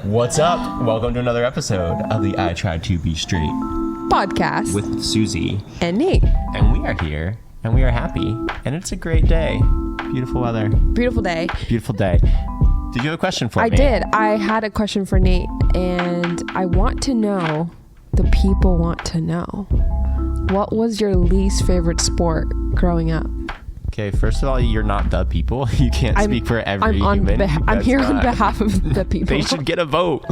What's up? Welcome to another episode of the I Tried to Be Straight podcast with Susie and Nate. And we are here and we are happy and it's a great day. Beautiful weather. Beautiful day. Beautiful day. Did you have a question for me? I did. I had a question for Nate and I want to know, the people want to know, what was your least favorite sport growing up? Okay, first of all, you're not the people. You can't speak for every human. I'm here on behalf of the people. They should get a vote.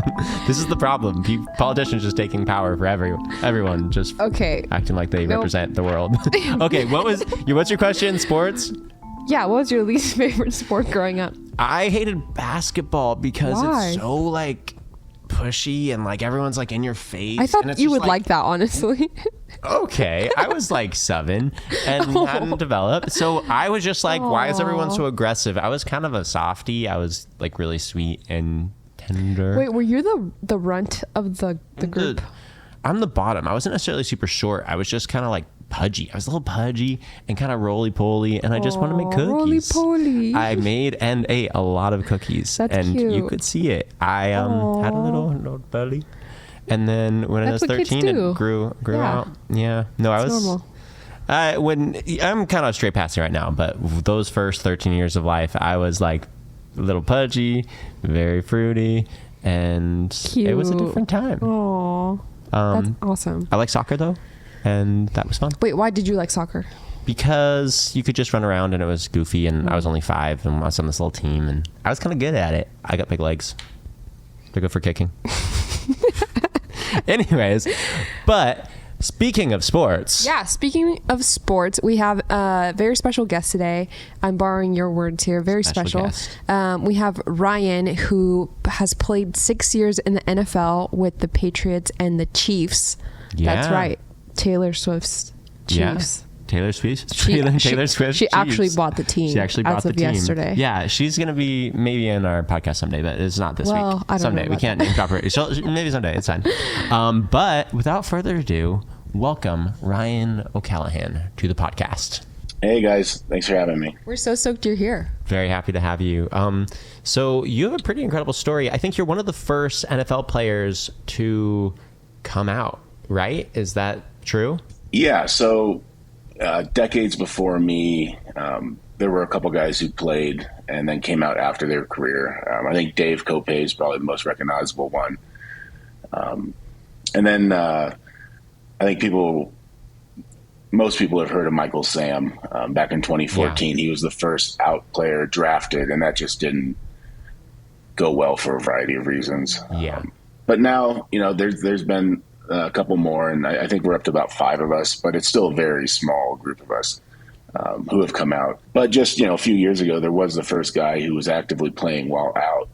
This is the problem. Politicians just taking power for everyone, just acting like they represent the world. Okay, what's your question? Sports? Yeah, what was your least favorite sport growing up? I hated basketball because it's so like pushy and like everyone's like in your face. I thought you would like that, honestly. Okay, I was like 7 and hadn't developed, so I was just like, why is everyone so aggressive? I was kind of a softie. I was like really sweet and tender. Wait, were you the runt of the group? I'm the bottom. I wasn't necessarily super short. I was just kind of like pudgy. I was a little pudgy and kind of roly-poly, and I just wanted to make cookies. Roly-poly. I made and ate a lot of cookies. That's and cute. You could see it. I had a little belly. And then when I was 13, it grew out. Yeah. No, I was normal. I'm kind of straight passing right now, but those first 13 years of life, I was like a little pudgy, very fruity, and cute. It was a different time. Aww. That's awesome. I like soccer though, and that was fun. Wait, why did you like soccer? Because you could just run around and it was goofy, and I was only 5 and I was on this little team and I was kind of good at it. I got big legs. They're good for kicking. Anyways, but speaking of sports. Yeah, speaking of sports, we have a very special guest today. I'm borrowing your words here. Very special. We have Ryan, who has played 6 years in the NFL with the Patriots and the Chiefs. Yeah. That's right. Taylor Swift's Chiefs. Yeah. Taylor Swift. She actually bought the team. She actually bought the team yesterday. Yeah, she's gonna be maybe in our podcast someday, but it's not this week. I don't someday know we can't name drop her. Maybe someday. It's fine. But without further ado, welcome Ryan O'Callahan to the podcast. Hey guys, thanks for having me. We're so stoked you're here. Very happy to have you. So you have a pretty incredible story. I think you're one of the first NFL players to come out, right? Is that true? Yeah. So. Decades before me, there were a couple guys who played and then came out after their career. I think Dave Kopay is probably the most recognizable one. And then I think most people have heard of Michael Sam. Back in 2014, He was the first out player drafted, and that just didn't go well for a variety of reasons. Yeah. But now, there's been a couple more, and I think we're up to about 5 of us, but it's still a very small group of us who have come out. But just, a few years ago, there was the first guy who was actively playing while out,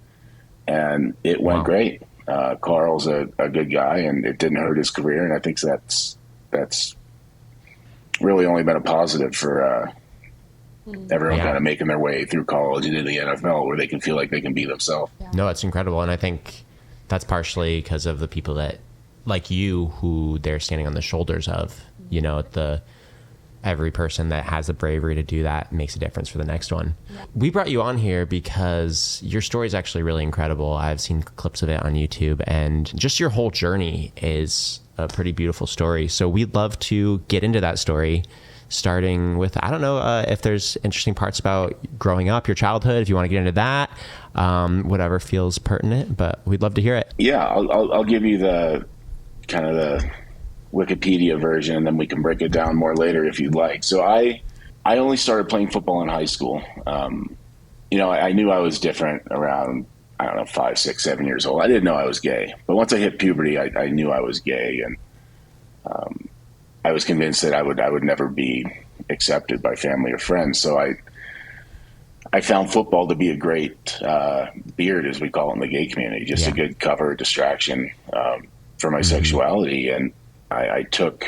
and it went great. Carl's a good guy, and it didn't hurt his career, and I think that's really only been a positive for everyone kind of making their way through college and into the NFL, where they can feel like they can be themselves. Yeah. No, it's incredible, and I think that's partially because of the people that like you, who they're standing on the shoulders of. Every person that has the bravery to do that makes a difference for the next one. Yeah. We brought you on here because your story is actually really incredible. I've seen clips of it on YouTube, and just your whole journey is a pretty beautiful story. So we'd love to get into that story, starting with, I don't know if there's interesting parts about growing up, your childhood, if you want to get into that, whatever feels pertinent, but we'd love to hear it. Yeah, I'll give you the kind of the Wikipedia version, and then we can break it down more later if you'd like. So I only started playing football in high school. I knew I was different around, 5, 6, 7 years old. I didn't know I was gay, but once I hit puberty, I knew I was gay, and I was convinced that I would never be accepted by family or friends. So I found football to be a great beard, as we call it in the gay community, just a good cover, distraction for my sexuality. And I took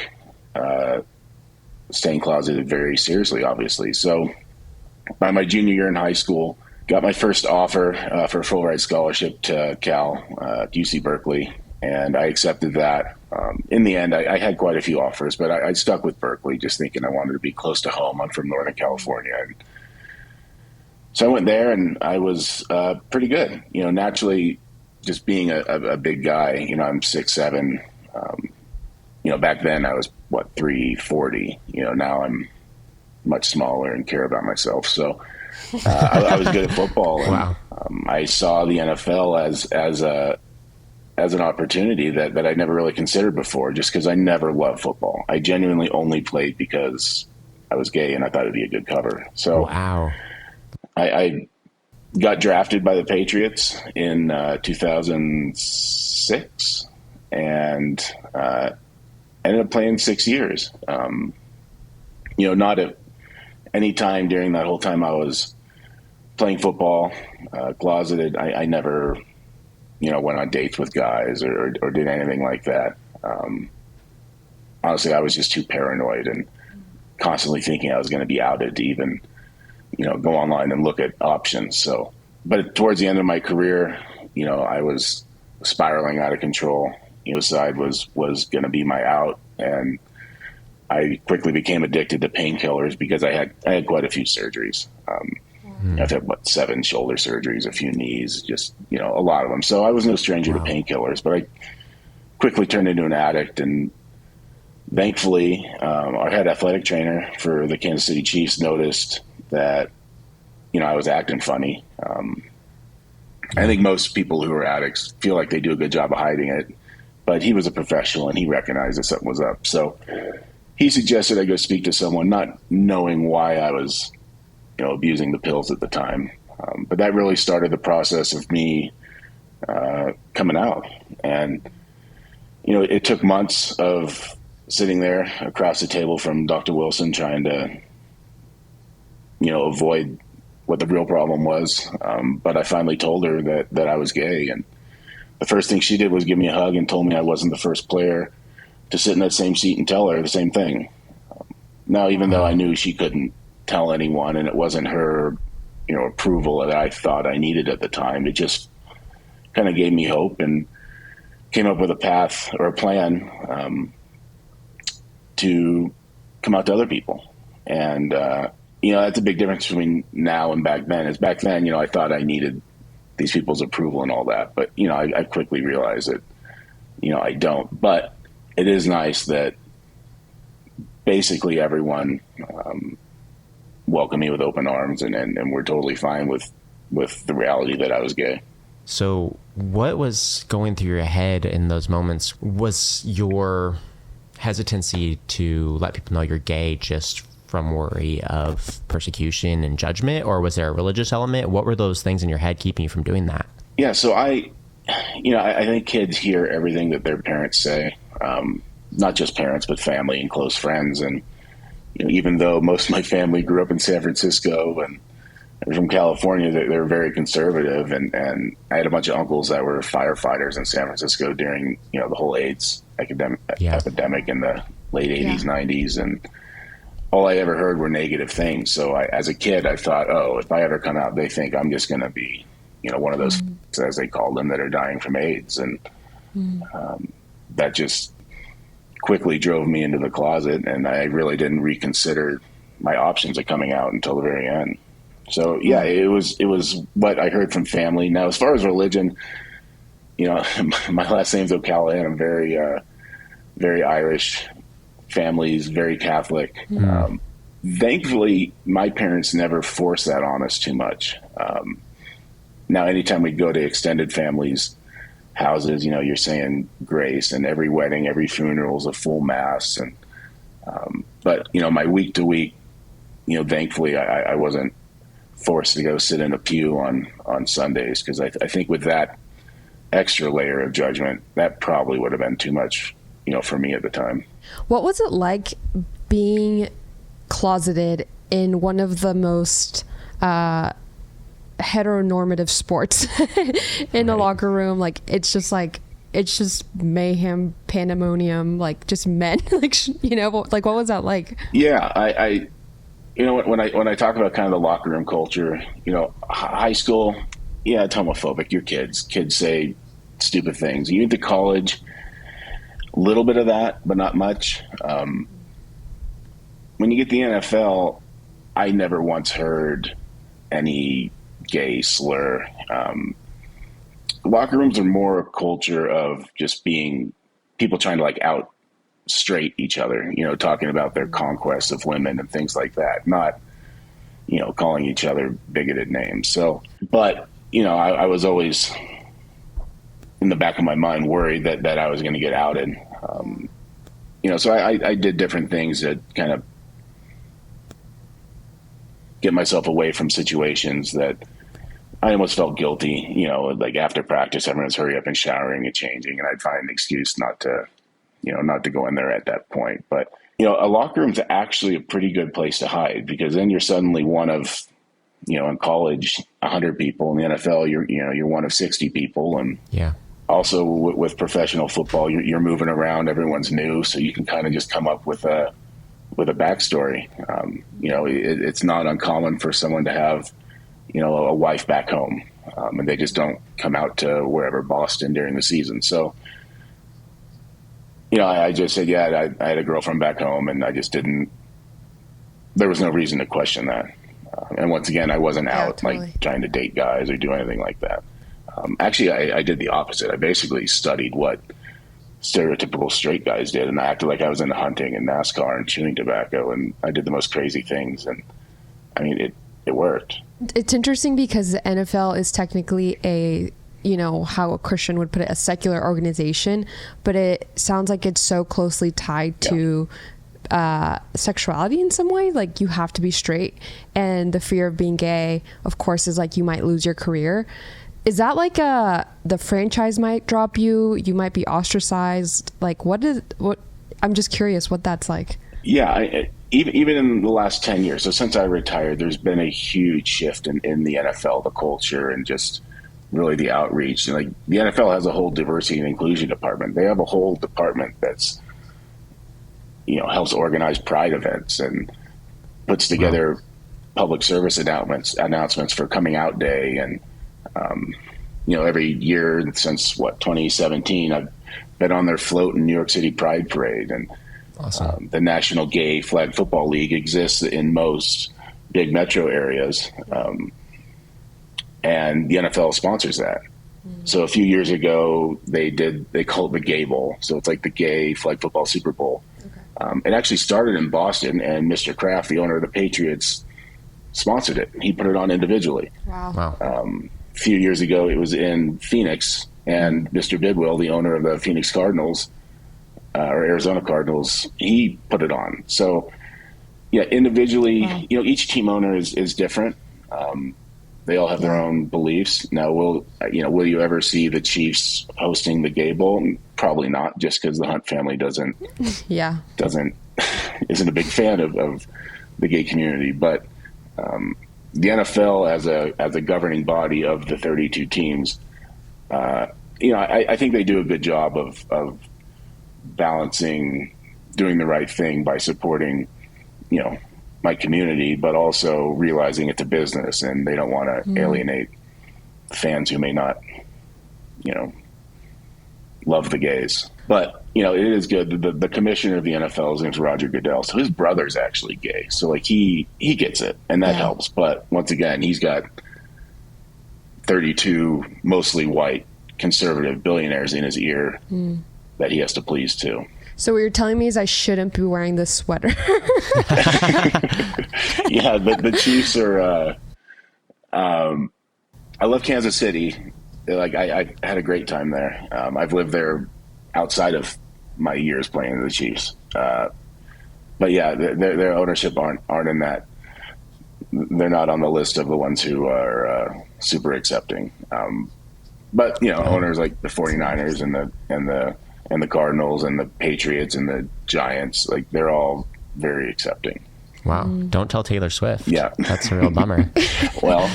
staying closeted very seriously, obviously. So by my junior year in high school, got my first offer for a full ride scholarship to Cal, UC Berkeley, and I accepted that. In the end, I had quite a few offers, but I stuck with Berkeley, just thinking I wanted to be close to home. I'm from Northern California. And so I went there, and I was pretty good. Naturally, just being a big guy, I'm 6'7". Back then I was 340. Now I'm much smaller and care about myself. So I was good at football, and Wow. I saw the NFL as an opportunity that I never really considered before, just because I never loved football. I genuinely only played because I was gay and I thought it'd be a good cover. So Wow. I got drafted by the Patriots in 2006 and ended up playing 6 years. Not at any time during that whole time I was playing football, closeted. I never, went on dates with guys or did anything like that. Honestly, I was just too paranoid and constantly thinking I was going to be outed to even, go online and look at options. So, but towards the end of my career, I was spiraling out of control. Suicide was going to be my out, and I quickly became addicted to painkillers because I had quite a few surgeries. I've had 7 shoulder surgeries, a few knees, just a lot of them. So I was no stranger to painkillers, but I quickly turned into an addict. And thankfully, our head athletic trainer for the Kansas City Chiefs noticed that I was acting funny. I think most people who are addicts feel like they do a good job of hiding it, but he was a professional and he recognized that something was up. So he suggested I go speak to someone, not knowing why I was, abusing the pills at the time. But that really started the process of me coming out. And, it took months of sitting there across the table from Dr. Wilson trying to, avoid what the real problem was. But I finally told her that I was gay. And the first thing she did was give me a hug and told me I wasn't the first player to sit in that same seat and tell her the same thing. Now, even though I knew she couldn't tell anyone and it wasn't her, approval that I thought I needed at the time, it just kind of gave me hope and came up with a path or a plan to come out to other people. And, that's a big difference between now and back then. Is back then, I thought I needed these people's approval and all that. But, I quickly realized that, I don't. But it is nice that basically everyone welcomed me with open arms and we're totally fine with the reality that I was gay. So what was going through your head in those moments? Was your hesitancy to let people know you're gay just from worry of persecution and judgment, or was there a religious element? What were those things in your head keeping you from doing that? Yeah, so I think kids hear everything that their parents say, not just parents, but family and close friends. And even though most of my family grew up in San Francisco and from California, they're very conservative. And I had a bunch of uncles that were firefighters in San Francisco during, the whole AIDS epidemic in the late 80s, 90s. And all I ever heard were negative things. So as a kid, I thought, if I ever come out, they think I'm just going to be, one of those, as they called them, that are dying from AIDS. And that just quickly drove me into the closet, and I really didn't reconsider my options of coming out until the very end. So yeah, it was what I heard from family. Now, as far as religion, my last name's O'Callaghan. I'm very, very Irish. Family's very Catholic. Thankfully, my parents never forced that on us too much. Now, anytime we'd go to extended families' houses, you're saying grace, and every wedding, every funeral is a full mass. And but my week to week, thankfully I wasn't forced to go sit in a pew on Sundays, because I think with that extra layer of judgment, that probably would have been too much, for me at the time. What was it like being closeted in one of the most heteronormative sports in a locker room? Like it's just mayhem, pandemonium, like just men, like like what was that like? Yeah, I when I talk about kind of the locker room culture, high school, yeah, it's homophobic. You're kids say stupid things. You get to college, a little bit of that, but not much. When you get the NFL, I never once heard any gay slur. locker rooms are more a culture of just being people trying to like out straight each other, talking about their conquest of women and things like that, not, calling each other bigoted names. So, but, I was always in the back of my mind worried that I was going to get outed. So I did different things to kind of get myself away from situations that I almost felt guilty, like after practice, everyone's hurry up and showering and changing, and I'd find an excuse not to go in there at that point. But, a locker room's actually a pretty good place to hide, because then you're suddenly one of, in college, 100 people. In the NFL, you're one of 60 people. And yeah, also with professional football, you're moving around, everyone's new. So you can kind of just come up with a backstory. It's not uncommon for someone to have, a wife back home, and they just don't come out to wherever, Boston, during the season. So, I just said, yeah, I had a girlfriend back home, and I just didn't, there was no reason to question that. And once again, I wasn't out totally, like trying to date guys or do anything like that. Actually, I did the opposite. I basically studied what stereotypical straight guys did, and I acted like I was into hunting and NASCAR and chewing tobacco, and I did the most crazy things. And I mean, it worked. It's interesting because the NFL is technically a, how a Christian would put it, a secular organization, but it sounds like it's so closely tied to sexuality in some way. Like, you have to be straight, and the fear of being gay, of course, is like you might lose your career. Is that like the franchise might drop you? You might be ostracized. Like, what I'm just curious what that's like. Yeah, even in the last 10 years, so since I retired, there's been a huge shift in the NFL, the culture, and just really the outreach. And like, the NFL has a whole diversity and inclusion department. They have a whole department that's, helps organize pride events and puts together public service announcements for Coming Out Day. And, every year since 2017, I've been on their float in New York City Pride Parade. And awesome. The National Gay Flag Football League exists in most big metro areas. And the NFL sponsors that. So a few years ago, they called it the Gay Bowl. So it's like the Gay Flag Football Super Bowl. Okay. It actually started in Boston, and Mr. Kraft, the owner of the Patriots, sponsored it. He put it on individually. Wow. A few years ago, it was in Phoenix, and Mr. Bidwell, the owner of the Phoenix Cardinals, or Arizona Cardinals, he put it on. So, yeah, individually, each team owner is different. They all have their own beliefs. Now, will you ever see the Chiefs hosting the Gay Bowl? Probably not, just because the Hunt family isn't a big fan of the gay community. But the NFL, as a governing body of the 32 teams, I think they do a good job of balancing doing the right thing by supporting, my community, but also realizing it's a business and they don't want to alienate fans who may not, love the gays. But, it is good. The commissioner of the NFL, his name's Roger Goodell. So his brother's actually gay. So like he gets it, and that helps. But once again, he's got 32 mostly white conservative billionaires in his ear that he has to please too. So what you're telling me is I shouldn't be wearing this sweater. Yeah, the Chiefs are. I love Kansas City. Like I had a great time there. I've lived there outside of my years playing for the Chiefs. But yeah, their ownership aren't in that. They're not on the list of the ones who are super accepting. But owners like the 49ers and the Cardinals and the Patriots and the Giants, like they're all very accepting. Wow. Don't tell Taylor Swift. Yeah. That's a real bummer. Well,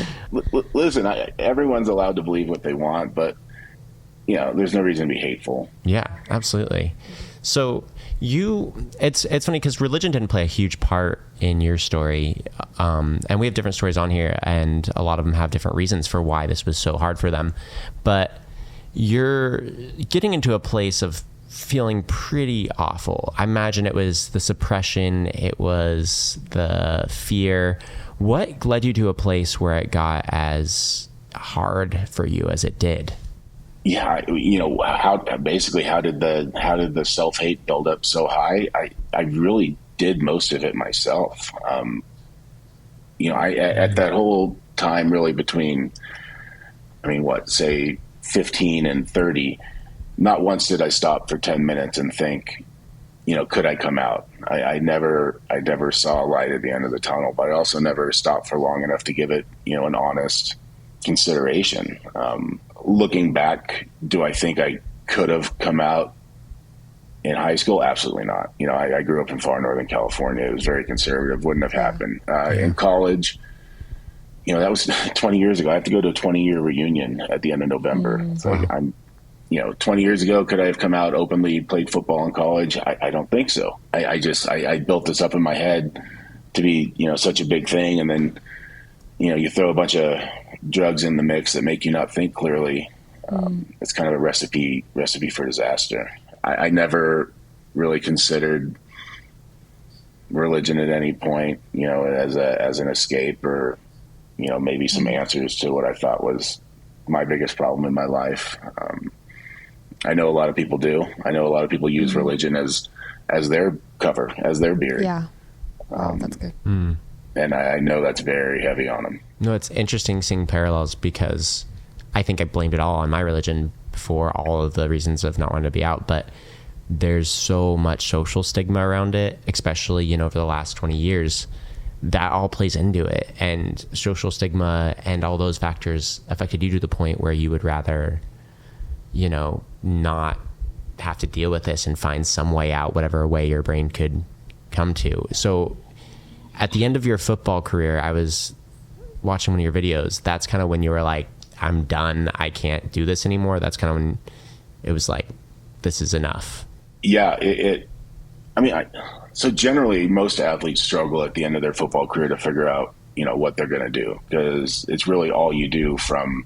listen, everyone's allowed to believe what they want, but there's no reason to be hateful. Yeah, absolutely. So it's funny because religion didn't play a huge part in your story. And we have different stories on here, and a lot of them have different reasons for why this was so hard for them. But you're getting into a place of feeling pretty awful. I imagine it was the suppression, it was the fear. What led you to a place where it got as hard for you as it did? how did the self-hate build up so high? I really did most of it myself. At that whole time, really between, say 15 and 30, not once did I stop for 10 minutes and think, could I come out? I never saw a light at the end of the tunnel, but I also never stopped for long enough to give it, an honest consideration. Looking back, do I think I could have come out in high school? Absolutely not. I grew up in far northern California. It was very conservative. Wouldn't have happened. In college, that was 20 years ago. I have to go to a 20-year reunion at the end of November. So I'm 20 years ago, could I have come out openly, played football in college? I don't think so. I built this up in my head to be, such a big thing. And then, you throw a bunch of drugs in the mix that make you not think clearly. It's kind of a recipe for disaster. I never really considered religion at any point, as an escape or, maybe some answers to what I thought was my biggest problem in my life. I know a lot of people do. I know a lot of people use religion as their cover, as their beard. Yeah. Wow, that's good. And I know that's very heavy on them. No, it's interesting seeing parallels because I think I blamed it all on my religion for all of the reasons of not wanting to be out. But there's so much social stigma around it, especially, over the last 20 years, that all plays into it. And social stigma and all those factors affected you to the point where you would rather, not have to deal with this and find some way out, whatever way your brain could come to. So at the end of your football career, I was watching one of your videos. That's kind of when you were like, I'm done. I can't do this anymore. That's kind of when it was like, this is enough. Yeah. So generally most athletes struggle at the end of their football career to figure out, what they're going to do, because it's really all you do from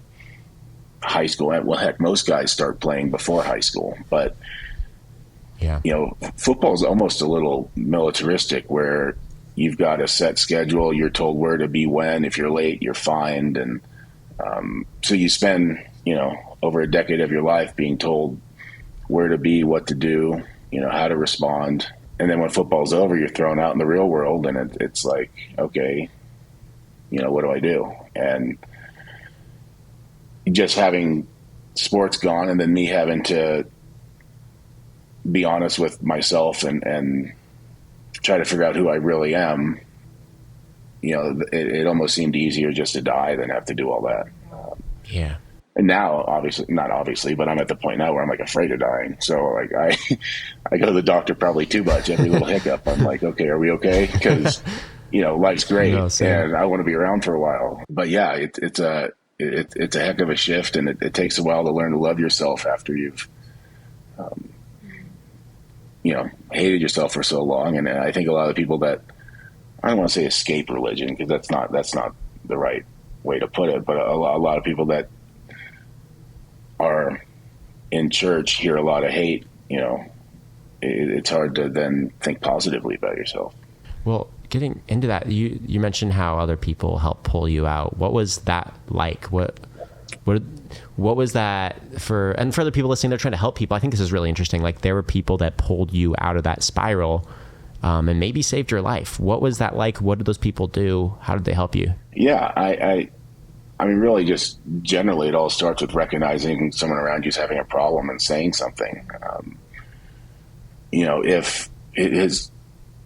high school. Well, heck, most guys start playing before high school, but yeah, football is almost a little militaristic where you've got a set schedule. You're told where to be when. If you're late, you're fined. And so you spend, over a decade of your life being told where to be, what to do, how to respond. And then when football's over, you're thrown out in the real world, and it's like, okay, what do I do? And just having sports gone, and then me having to be honest with myself and try to figure out who I really am, it almost seemed easier just to die than have to do all that. Yeah. And now, not obviously, but I'm at the point now where I'm like afraid of dying. So like I go to the doctor probably too much. Every little hiccup, I'm like, okay, are we okay? Because life's great, and I want to be around for a while. But yeah, it's a heck of a shift, and it takes a while to learn to love yourself after you've hated yourself for so long. And I think a lot of people that, I don't want to say escape religion, because that's not the right way to put it, but a lot of people that are in church hear a lot of hate. It's hard to then think positively about yourself. Well, getting into that, you mentioned how other people help pull you out. What was that like? What was that for? And for other people listening, they're trying to help people. I think this is really interesting. Like, there were people that pulled you out of that spiral, and maybe saved your life. What was that like? What did those people do? How did they help you? Yeah, I mean, really, just generally, it all starts with recognizing someone around you is having a problem and saying something. If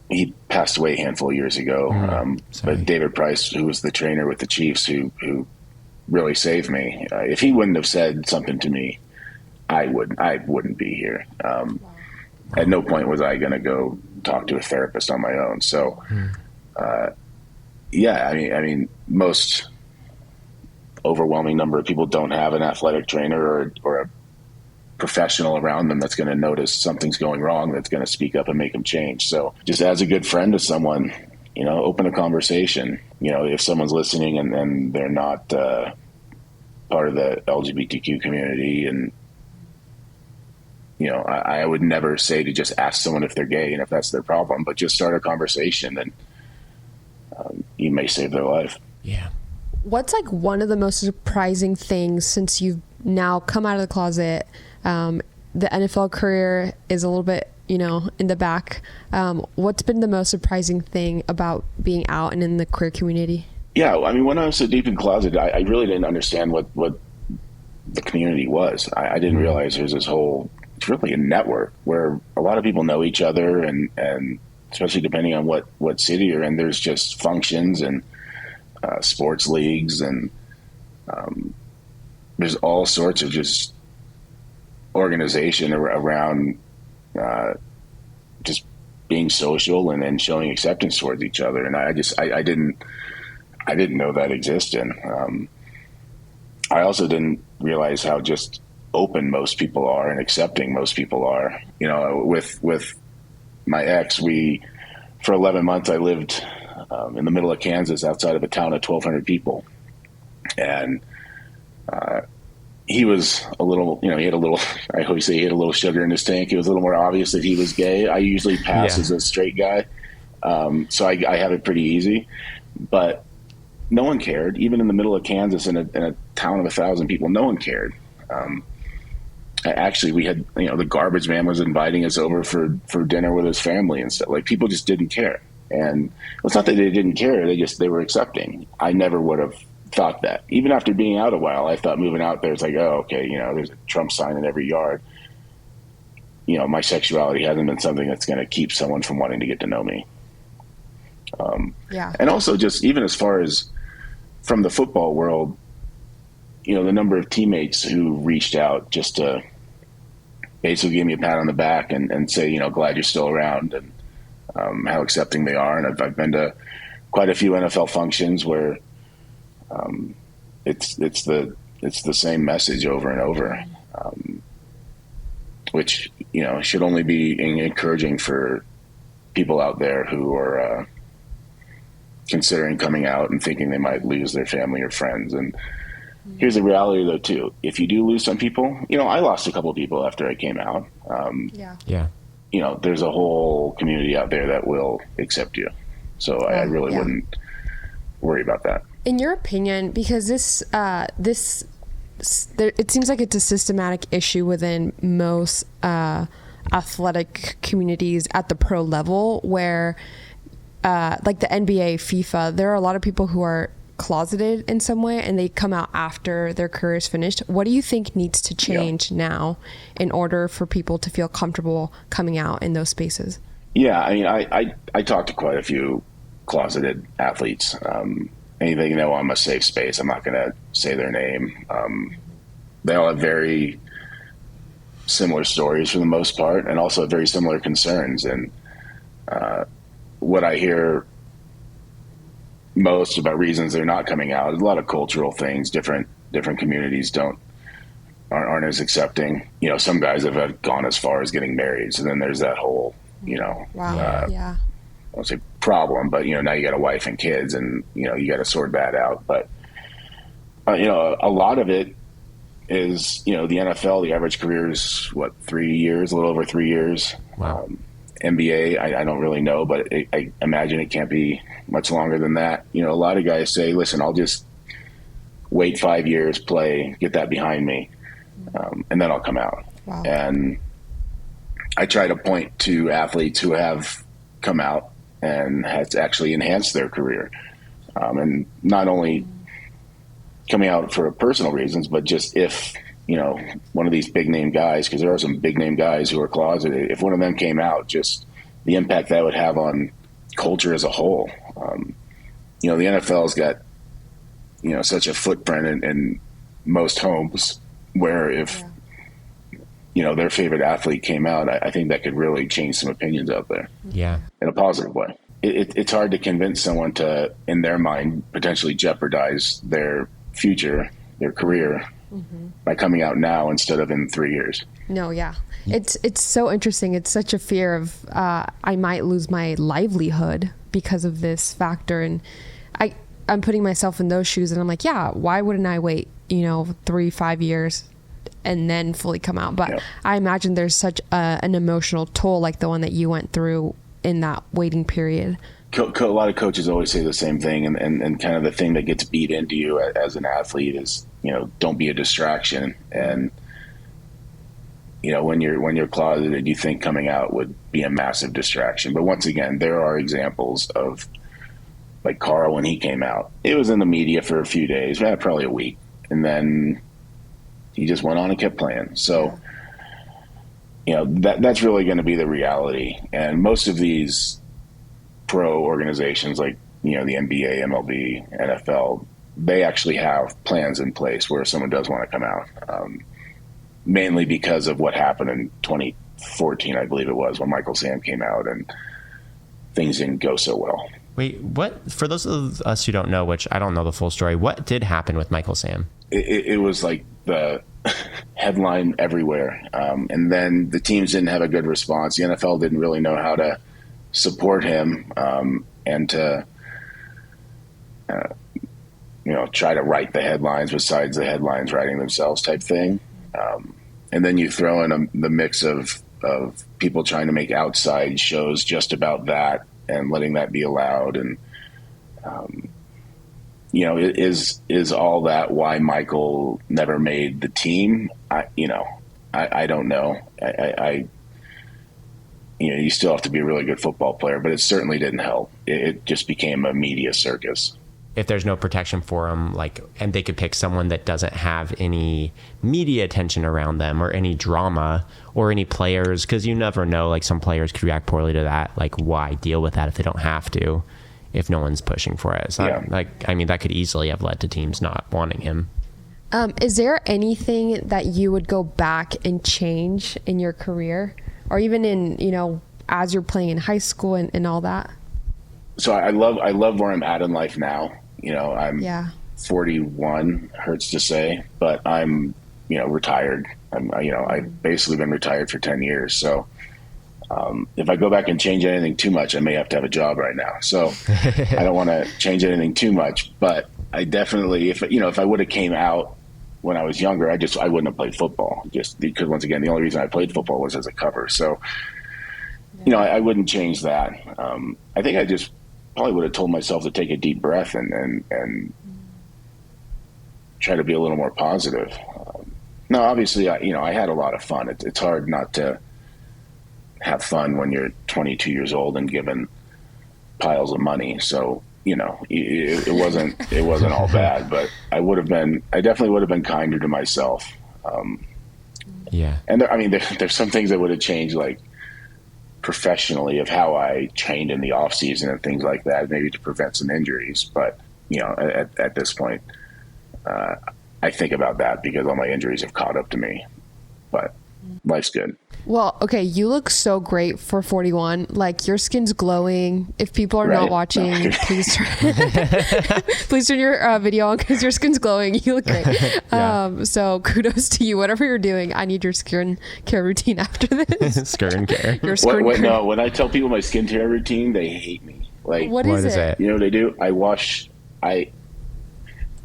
he passed away a handful of years ago, but David Price, who was the trainer with the Chiefs, who really saved me. If he wouldn't have said something to me, I wouldn't be here. At no point was I going to go talk to a therapist on my own. So, yeah, I mean, most overwhelming number of people don't have an athletic trainer or a professional around them that's going to notice something's going wrong, that's going to speak up and make them change. So just as a good friend to someone, open a conversation. If someone's listening and they're not part of the LGBTQ community, and I would never say to just ask someone if they're gay and if that's their problem, but just start a conversation, and you may save their life. Yeah. What's like one of the most surprising things since you've now come out of the closet. The NFL career is a little bit, in the back. What's been the most surprising thing about being out and in the queer community? Yeah, I mean, when I was so deep in closet, I really didn't understand what the community was. I didn't realize there's this whole, it's really a network where a lot of people know each other, and especially depending on what city you're in, there's just functions and sports leagues, and there's all sorts of just organization around just being social and showing acceptance towards each other. And I didn't know that existed. I also didn't realize how just open most people are and accepting most people are. With my ex, for 11 months, I lived in the middle of Kansas outside of a town of 1,200 people. And he was a little, he had a little, I always say he had a little sugar in his tank. It was a little more obvious that he was gay. I usually pass as a straight guy. So I have it pretty easy, but no one cared. Even in the middle of Kansas in a town of 1,000 people, no one cared. Actually, we had, the garbage man was inviting us over for dinner with his family and stuff. Like, people just didn't care. And it's not that they didn't care. They were accepting. I never would have thought that. Even after being out a while, I thought moving out there, it's like, oh, okay, there's a Trump sign in every yard. My sexuality hasn't been something that's going to keep someone from wanting to get to know me. And also just even as far as from the football world, the number of teammates who reached out just to basically give me a pat on the back and say, glad you're still around, and how accepting they are. And I've been to quite a few NFL functions where it's the same message over and over, which should only be encouraging for people out there who are considering coming out and thinking they might lose their family or friends. And here's the reality, though, too. If you do lose some people, I lost a couple of people after I came out. There's a whole community out there that will accept you. So I really wouldn't worry about that. In your opinion, because it seems like it's a systematic issue within most athletic communities at the pro level, where like the NBA, FIFA, there are a lot of people who are closeted in some way and they come out after their career is finished. What do you think needs to change now in order for people to feel comfortable coming out in those spaces? Yeah, I mean, I talked to quite a few closeted athletes. Anything I'm a safe space. I'm not going to say their name. They all have very similar stories for the most part, and also very similar concerns. And what I hear most about reasons they're not coming out is a lot of cultural things. Different communities aren't as accepting. Some guys have gone as far as getting married. So then there's that whole, I won't say problem, but now you got a wife and kids, and you got to sort that out. But a lot of it is the NFL. The average career is 3 years, a little over 3 years. Wow. NBA, I don't really know, but I imagine it can't be much longer than that. A lot of guys say, listen, I'll just wait 5 years, play, get that behind me, and then I'll come out. Wow. And I try to point to athletes who have come out and has actually enhanced their career. And not only coming out for personal reasons, but just if, one of these big name guys, because there are some big name guys who are closeted, if one of them came out, just the impact that would have on culture as a whole. The NFL's got, such a footprint in most homes where if, their favorite athlete came out, I think that could really change some opinions out there. Yeah. In a positive way. It's hard to convince someone to, in their mind, potentially jeopardize their future, their career, by coming out now instead of in 3 years. No, yeah. It's so interesting. It's such a fear of I might lose my livelihood because of this factor. And I'm putting myself in those shoes, and I'm like, yeah, why wouldn't I wait, 3-5 years and then fully come out? But I imagine there's such an emotional toll like the one that you went through in that waiting period. A lot of coaches always say the same thing, and kind of the thing that gets beat into you as an athlete is don't be a distraction. And, when you're closeted, you think coming out would be a massive distraction. But once again, there are examples of, like Carl, when he came out, it was in the media for a few days, probably a week. And then he just went on and kept playing. So, that's really going to be the reality. And most of these pro organizations like, the NBA, MLB, NFL, they actually have plans in place where someone does want to come out. Mainly because of what happened in 2014, I believe it was, when Michael Sam came out and things didn't go so well. Wait, what? For those of us who don't know, which I don't know the full story, what did happen with Michael Sam? It was like the headline everywhere. And then the teams didn't have a good response. The NFL didn't really know how to support him and to try to write the headlines besides the headlines writing themselves type thing. And then you throw in the mix of people trying to make outside shows just about that and letting that be allowed. And, is all that why Michael never made the team? I don't know. You still have to be a really good football player, but it certainly didn't help. It just became a media circus. If there's no protection for them, and they could pick someone that doesn't have any media attention around them or any drama or any players, because you never know, some players could react poorly to that. Why deal with that if they don't have to, if no one's pushing for it? So that could easily have led to teams not wanting him. Is there anything that you would go back and change in your career, or even in, as you're playing in high school and all that? So I love where I'm at in life now. I'm 41, hurts to say, but I'm, retired. I've basically been retired for 10 years. So if I go back and change anything too much, I may have to have a job right now. So I don't want to change anything too much, but I definitely, if I would have came out when I was younger, I wouldn't have played football, just because, once again, the only reason I played football was as a cover. So, I wouldn't change that. I think I just probably would have told myself to take a deep breath and try to be a little more positive. No, obviously, I had a lot of fun. It's hard not to have fun when you're 22 years old and given piles of money. So, it wasn't all bad, but I definitely would have been kinder to myself. Yeah. And there's some things that would have changed, professionally, of how I trained in the off season and things like that, maybe to prevent some injuries. But, at this point, I think about that because all my injuries have caught up to me, but life's good. Well, okay, you look so great for 41. Your skin's glowing. If people are not watching, please turn your video on because your skin's glowing. You look great. Yeah. So kudos to you. Whatever you're doing, I need your skin care routine after this. Skin care. Your skin care. No, when I tell people my skin care routine, they hate me. What is it? You know what they do?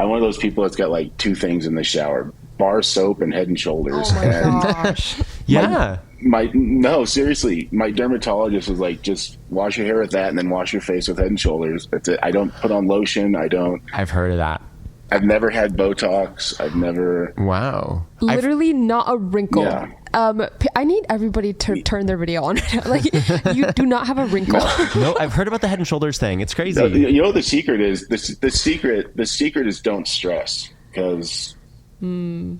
I'm one of those people that's got two things in the shower: bar soap and Head and Shoulders. Oh my gosh. Yeah. No, seriously, my dermatologist was like, just wash your hair with that and then wash your face with Head and Shoulders. That's it. I don't put on lotion. I've heard of that. I've never had Botox. I've never. Wow. Literally not a wrinkle. Yeah. I need everybody to turn their video on. You do not have a wrinkle. No, I've heard about the Head and Shoulders thing. It's crazy. The secret is the secret is don't stress, because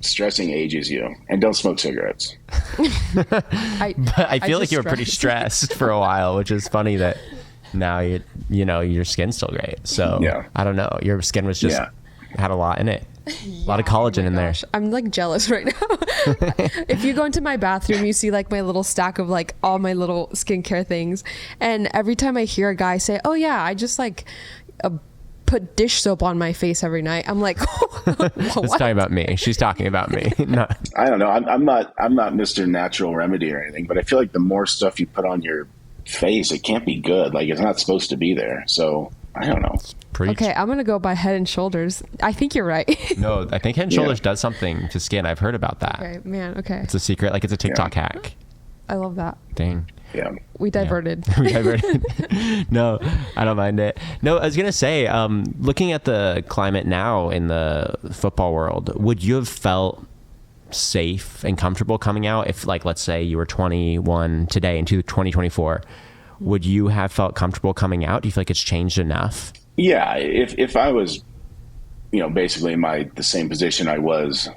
stressing ages you, and don't smoke cigarettes. But I feel like you were pretty stressed for a while, which is funny that now your skin's still great. So yeah. I don't know. Your skin was just had a lot in it. A lot of collagen in there. I'm jealous right now. If you go into my bathroom, you see my little stack of all my little skincare things. And every time I hear a guy say, "Oh yeah, I just put dish soap on my face every night," I'm like, It's talking about me. She's talking about me. I don't know. I'm not Mr. Natural Remedy or anything, but I feel like the more stuff you put on your face, it can't be good. It's not supposed to be there. So I don't know. Preach. Okay, I'm gonna go by Head and Shoulders. I think you're right. No, I think Head and Shoulders does something to skin. I've heard about that. Okay, man. Okay. It's a secret. It's a TikTok hack. I love that. Dang. Yeah. We diverted. Yeah. We diverted. No, I don't mind it. No, I was going to say, looking at the climate now in the football world, would you have felt safe and comfortable coming out if, like, let's say you were 21 today into 2024? Would you have felt comfortable coming out? Do you feel like it's changed enough? Yeah. If I was, basically in the same position I was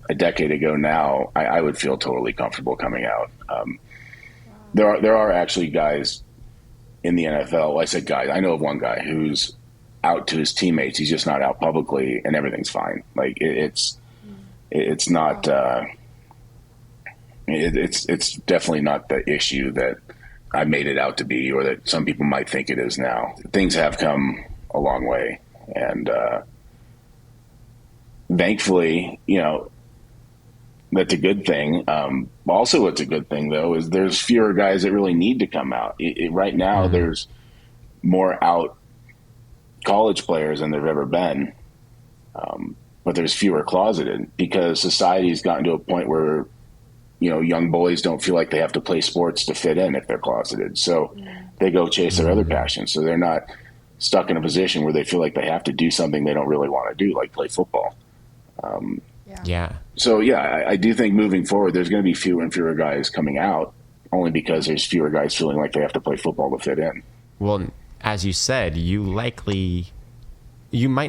a decade ago now, I would feel totally comfortable coming out. There are actually guys in the NFL. Well, I said guys. I know of one guy who's out to his teammates. He's just not out publicly, and everything's fine. Like it's not. It's definitely not the issue that I made it out to be, or that some people might think it is now. Things have come a long way, and thankfully, that's a good thing. Also, what's a good thing, though, is there's fewer guys that really need to come out. Right now, there's more out college players than there've ever been, but there's fewer closeted because society's gotten to a point where, young boys don't feel like they have to play sports to fit in if they're closeted. So they go chase their other passions. So they're not stuck in a position where they feel like they have to do something they don't really want to do, like play football. Yeah. So, yeah, I do think moving forward, there's going to be fewer and fewer guys coming out only because there's fewer guys feeling like they have to play football to fit in. Well, as you said, you might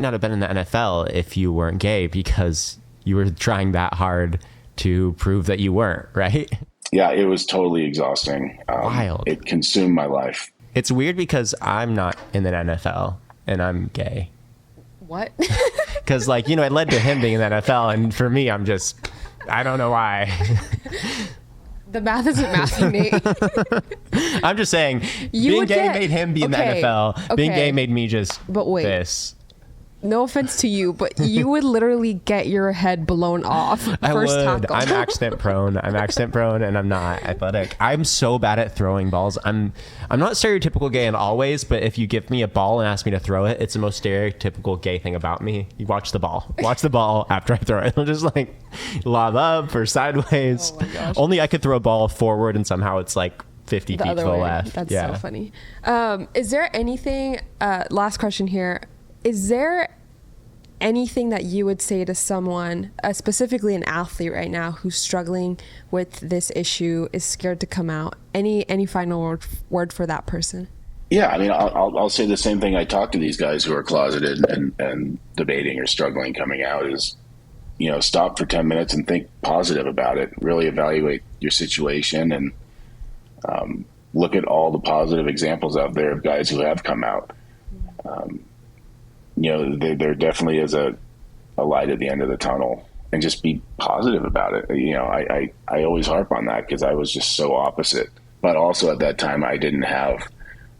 not have been in the NFL if you weren't gay because you were trying that hard to prove that you weren't, right? Yeah, it was totally exhausting. Wild. It consumed my life. It's weird because I'm not in the NFL and I'm gay. What? Because, it led to him being in the NFL, and for me, I don't know why. The math isn't mathing, Nate. I'm just saying, being gay made him be in the NFL. Okay. Being gay made me just this. No offense to you, but you would literally get your head blown off I first would. tackle. I'm accident prone, and I'm not athletic. I'm so bad at throwing balls. I'm not stereotypical gay in all ways, but if you give me a ball and ask me to throw it, it's the most stereotypical gay thing about me. You watch the ball. Watch the ball after I throw it. It'll just lob up or sideways. Oh my gosh. Only I could throw a ball forward and somehow it's 50 feet to the left. That's so funny. Is there anything, last question here, is there anything that you would say to someone, specifically an athlete right now who's struggling with this issue, is scared to come out? Any final word for that person? Yeah, I mean, I'll say the same thing I talk to these guys who are closeted and debating or struggling coming out is, stop for 10 minutes and think positive about it. Really evaluate your situation and look at all the positive examples out there of guys who have come out. There definitely is a light at the end of the tunnel, and just be positive about it. I always harp on that because I was just so opposite, but also at that time I didn't have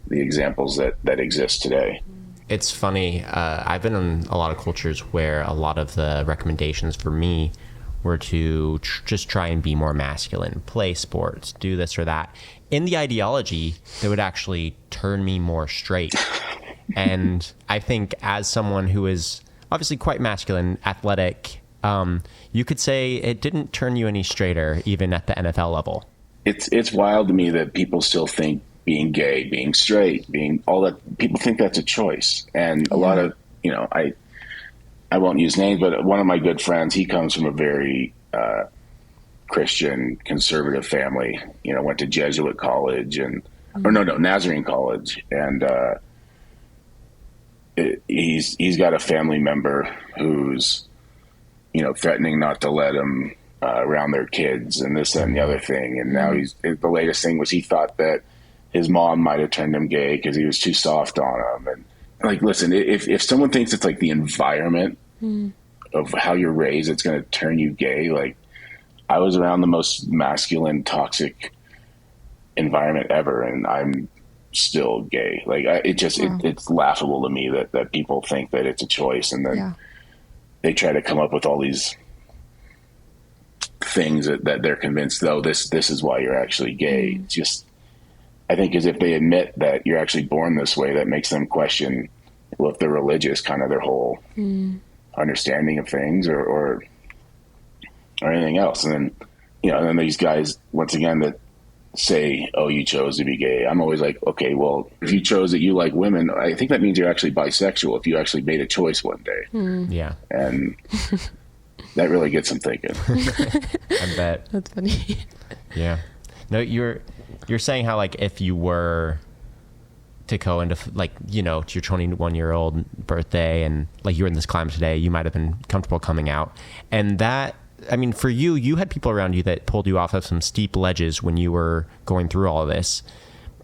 the examples that exist today. It's funny. I've been in a lot of cultures where a lot of the recommendations for me were to just try and be more masculine, play sports, do this or that, in the ideology that would actually turn me more straight. And I think as someone who is obviously quite masculine, athletic, you could say it didn't turn you any straighter, even at the NFL level. It's wild to me that people still think being gay, being straight, being all that, people think that's a choice. And a lot of, I won't use names, but one of my good friends, he comes from a very Christian conservative family, went to Jesuit college Nazarene college. And, he's got a family member who's, threatening not to let him around their kids and this and the other thing. And now the latest thing was he thought that his mom might have turned him gay because he was too soft on him. And listen, if someone thinks it's the environment of how you're raised, it's going to turn you gay. I was around the most masculine, toxic environment ever, and I'm still gay. It's laughable to me that people think that it's a choice, and then they try to come up with all these things that they're convinced, though, this is why you're actually gay. It's just, I think, as if they admit that you're actually born this way, that makes them question, well, if they're religious, kind of their whole understanding of things or anything else. And then, and then these guys, once again, that say, oh, you chose to be gay. I'm always like, okay, well, if you chose that you like women, I think that means you're actually bisexual if you actually made a choice one day. Yeah. And that really gets them thinking. I bet. That's funny. Yeah. No, you're saying how, like, if you were to go into, like, you know, to your 21-year-old birthday and, like, you're in this climate today, you might have been comfortable coming out. And that, I mean, for you, you had people around you that pulled you off of some steep ledges when you were going through all of this.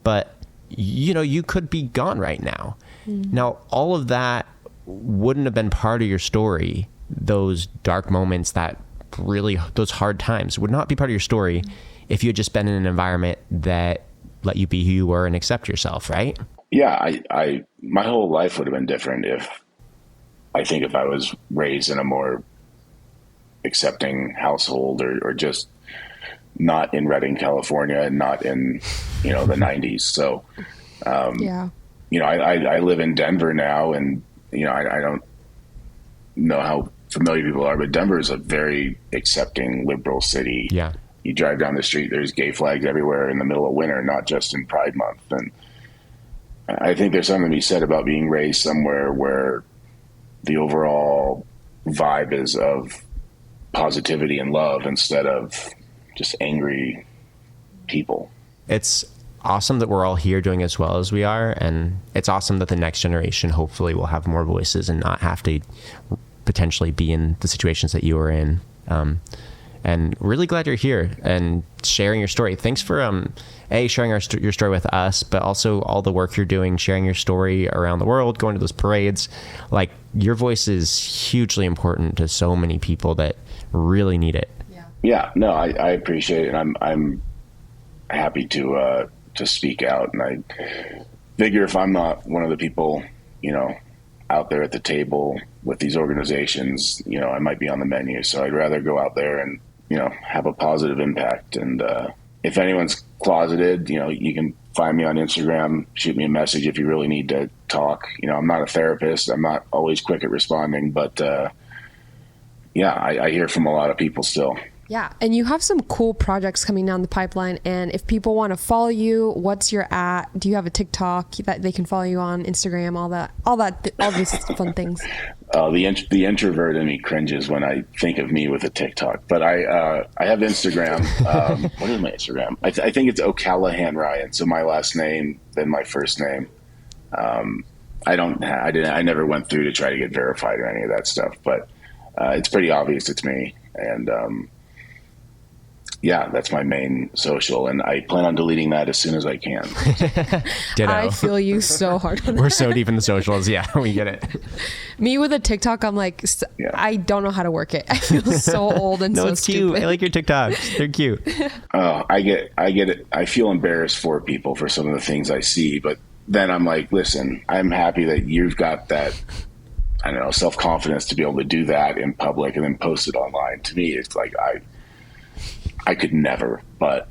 But, you know, you could be gone right now. Now, all of that wouldn't have been part of your story. Those dark moments, that really, those hard times would not be part of your story if you had just been in an environment that let you be who you were and accept yourself, right? Yeah, I my whole life would have been different if I was raised in a more accepting household, or just not in Redding, California, and not in, you know, the 90s. So, Yeah. you know, I live in Denver now, and, you know, I don't know how familiar people are, but Denver is a very accepting, liberal city. Yeah. You drive down the street, there's gay flags everywhere in the middle of winter, not just in Pride Month. And I think there's something to be said about being raised somewhere where the overall vibe is of positivity and love instead of just angry people. It's awesome that we're all here doing as well as we are. And it's awesome that the next generation hopefully will have more voices and not have to potentially be in the situations that you were in. And really glad you're here and sharing your story. Thanks for sharing your story with us, but also all the work you're doing, sharing your story around the world, going to those parades. Like, your voice is hugely important to so many people that really need it. Yeah, no, I appreciate it, and I'm happy to speak out. And I figure if I'm not one of the people, you know, out there at the table with these organizations, you know, I might be on the menu. So I'd rather go out there and, you know, have a positive impact. And if anyone's closeted, you know, you can find me on Instagram, shoot me a message if you really need to talk. You know, I'm not a therapist. I'm not always quick at responding, but yeah, I hear from a lot of people still. Yeah, and you have some cool projects coming down the pipeline. And if people want to follow you, what's your at? Do you have a TikTok that they can follow you on, Instagram, all these fun things? The introvert in me cringes when I think of me with a TikTok, but I have Instagram. What is my Instagram? I think it's O'Callahan Ryan. So my last name, then my first name. I never went through to try to get verified or any of that stuff, but it's pretty obvious it's me. And yeah, that's my main social, and I plan on deleting that as soon as I can. Ditto. I feel you so hard on that. We're so deep in the socials. Yeah, we get it. Me with a TikTok, I'm like, Yeah. I don't know how to work it. I feel so old and No, so it's stupid. cute. I like your TikToks. They're cute. I get it. I feel embarrassed for people for some of the things I see, but then I'm like, listen, I'm happy that you've got that, I don't know, self-confidence to be able to do that in public and then post it online. To me, it's like, I could never, but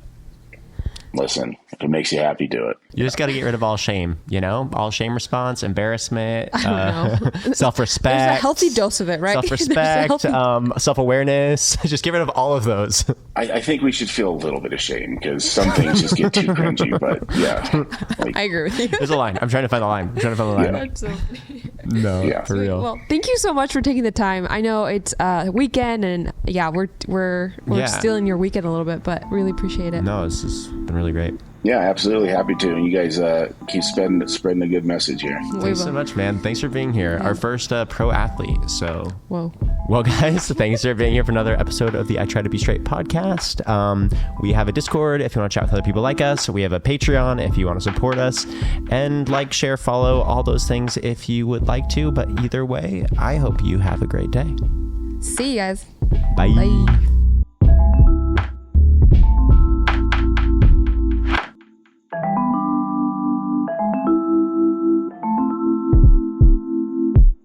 listen, if it makes you happy, do it. You just got to get rid of all shame, you know, all shame response, embarrassment, I don't know. self-respect. There's a healthy dose of it, right? Self-respect, self-awareness. Just get rid of all of those. I think we should feel a little bit of shame because some things just get too cringy, but yeah. I agree with you. There's a line. I'm trying to find the line. Yeah. That's so No, Yeah. for real. Well, thank you so much for taking the time. I know it's a weekend, and yeah, we're Yeah. stealing your weekend a little bit, but really appreciate it. No, this has been really great. Yeah, absolutely. Happy to. And you guys keep spreading a good message here. Thanks so much, man. Thanks for being here. Our first pro athlete. So, Whoa. well, guys, thanks for being here for another episode of the I Try to Be Straight podcast. We have a Discord if you want to chat with other people like us. We have a Patreon if you want to support us. And like, share, follow, all those things if you would like to. But either way, I hope you have a great day. See you guys. Bye. Bye.